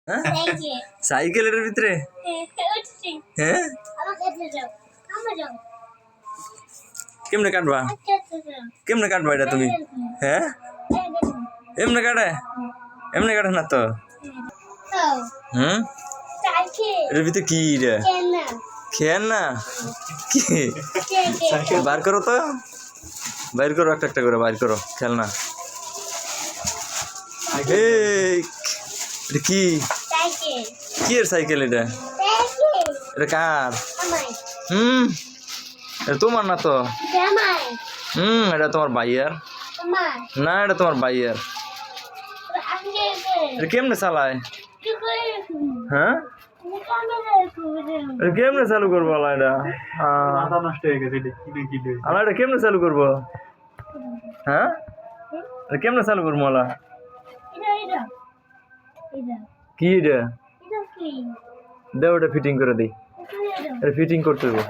হ্যাঁ সাইকেলের ভিতরে হ্যাঁ কেমনে কাটবা কেমনে কাটবা এটা তুমি হ্যাঁ এমনে কাটে এমনে কাটে না তো হুম এটার ভিতরে কি রে খেয়াল না কি বার করো তো বাইর করো একটা একটা করে বাইর করো খেলনা এটা কি কি এর সাইকেল এটা এটা কার এটা তোমার না তো এটা তোমার ভাইয়ার না এটা তোমার ভাইয়ার এটা কেমনে চালায় হ্যাঁ এটা কেমনে চালু করবো আলা এটা নষ্ট হয়ে গেছে আলা এটা কেমনে চালু করবো হ্যাঁ এটা কেমনে চালু করবো আলা কি এটা দেও এটা ফিটিং করে দিই এটা ফিটিং করতে হবে